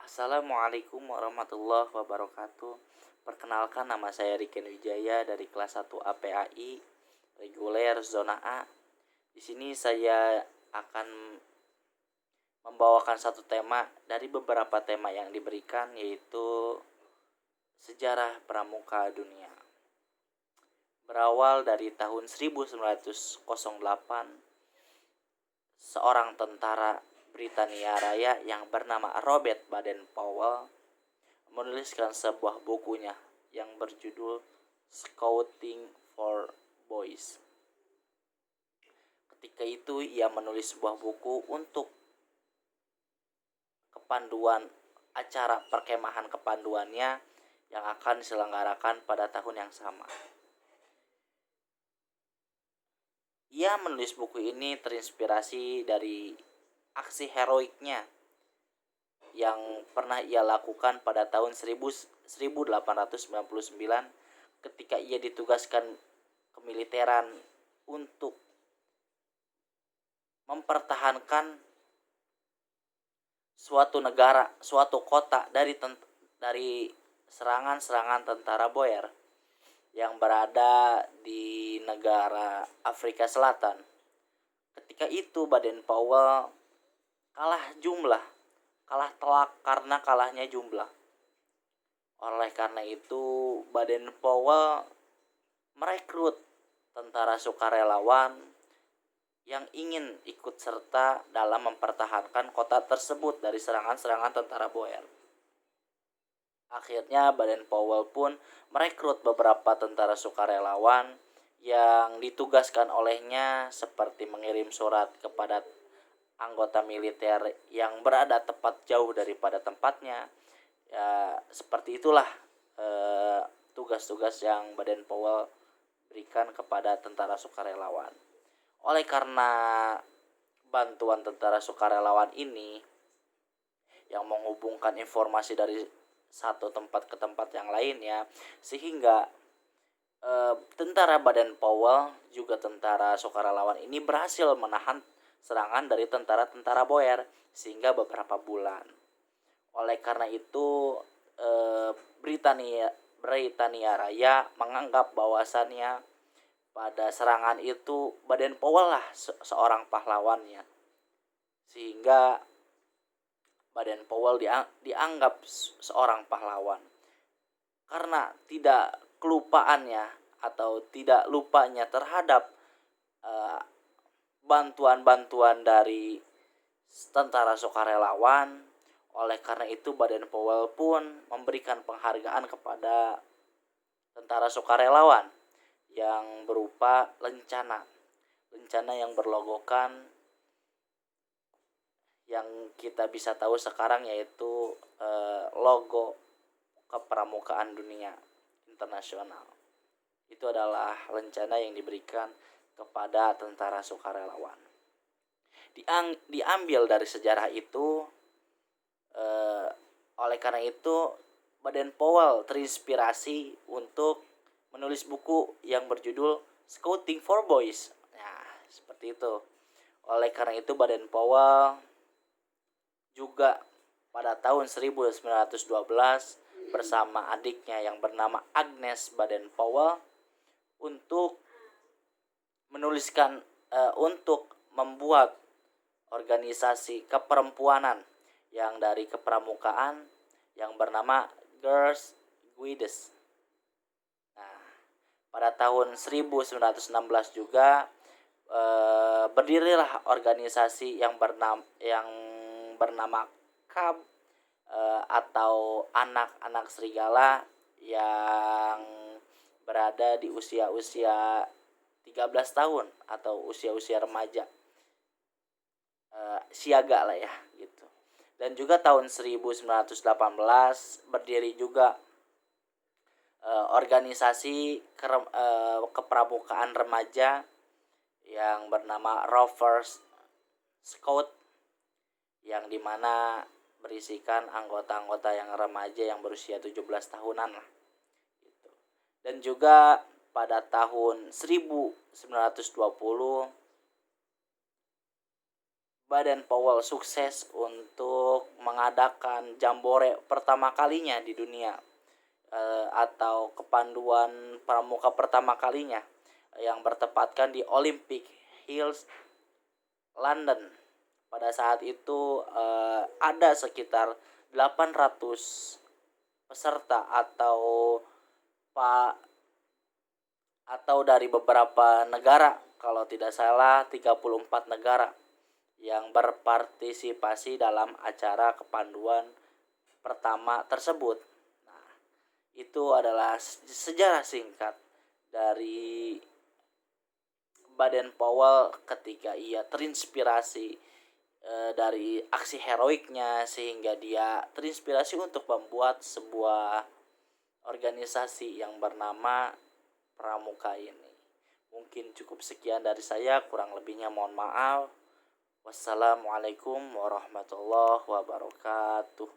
Assalamualaikum warahmatullahi wabarakatuh. Perkenalkan, nama saya Riken Wijaya dari kelas 1 APAI reguler zona A. Di sini saya akan membawakan satu tema dari beberapa tema yang diberikan, yaitu sejarah pramuka dunia. Berawal dari tahun 1908, seorang tentara Britania Raya yang bernama Robert Baden-Powell menuliskan sebuah bukunya yang berjudul Scouting for Boys. Ketika itu ia menulis sebuah buku untuk kepanduan acara perkemahan kepanduannya yang akan diselenggarakan pada tahun yang sama. Ia menulis buku ini terinspirasi dari aksi heroiknya yang pernah ia lakukan pada tahun 1899 ketika ia ditugaskan kemiliteran untuk mempertahankan suatu negara, suatu kota dari serangan-serangan tentara Boer yang berada di negara Afrika Selatan. Ketika itu Baden-Powell kalah telak karena kalahnya jumlah. Oleh karena itu Baden-Powell merekrut tentara sukarelawan yang ingin ikut serta dalam mempertahankan kota tersebut dari serangan-serangan tentara Boer. Akhirnya Baden-Powell pun merekrut beberapa tentara sukarelawan yang ditugaskan olehnya, seperti mengirim surat kepada anggota militer yang berada tepat jauh daripada tempatnya. Ya, seperti itulah tugas-tugas yang Baden-Powell berikan kepada tentara sukarelawan. Oleh karena bantuan tentara sukarelawan ini yang menghubungkan informasi dari satu tempat ke tempat yang lainnya, sehingga tentara Baden-Powell juga tentara sukarelawan ini berhasil menahan serangan dari tentara-tentara Boer sehingga beberapa bulan. Oleh karena itu Britania Raya menganggap bahwasannya pada serangan itu Baden-Powell lah seorang pahlawannya, sehingga Baden-Powell dianggap seorang pahlawan karena tidak kelupaannya atau tidak lupanya terhadap bantuan-bantuan dari tentara sukarelawan. Oleh karena itu Baden-Powell pun memberikan penghargaan kepada tentara sukarelawan yang berupa lencana yang berlogokan yang kita bisa tahu sekarang, yaitu logo kepramukaan dunia internasional. Itu adalah lencana yang diberikan kepada tentara sukarelawan. Diambil dari sejarah itu. Oleh karena itu Baden-Powell terinspirasi untuk menulis buku yang berjudul Scouting for Boys. Nah, seperti itu. Oleh karena itu Baden-Powell juga pada tahun 1912 bersama adiknya yang bernama Agnes Baden-Powell untuk membuat organisasi keperempuanan yang dari kepramukaan yang bernama Girls Guides. Nah, pada tahun 1916 juga berdirilah organisasi yang bernama KAB atau anak-anak serigala yang berada di usia-usia 13 tahun atau usia-usia remaja. Siaga lah ya gitu. Dan juga tahun 1918 berdiri juga organisasi kepramukaan remaja yang bernama Rovers Scout, yang dimana berisikan anggota-anggota yang remaja yang berusia 17 tahunan lah gitu. Dan juga pada tahun 1920 Baden-Powell sukses untuk mengadakan jambore pertama kalinya di dunia, atau kepanduan pramuka pertama kalinya yang bertepatkan di Olympic Hills, London. Pada saat itu ada sekitar 800 peserta atau dari beberapa negara, kalau tidak salah 34 negara yang berpartisipasi dalam acara kepanduan pertama tersebut. Nah, itu adalah sejarah singkat dari Baden Powell ketika ia terinspirasi dari aksi heroiknya, sehingga dia terinspirasi untuk membuat sebuah organisasi yang bernama Pramuka ini. Mungkin cukup sekian dari saya, kurang lebihnya mohon maaf. Wassalamualaikum warahmatullahi wabarakatuh.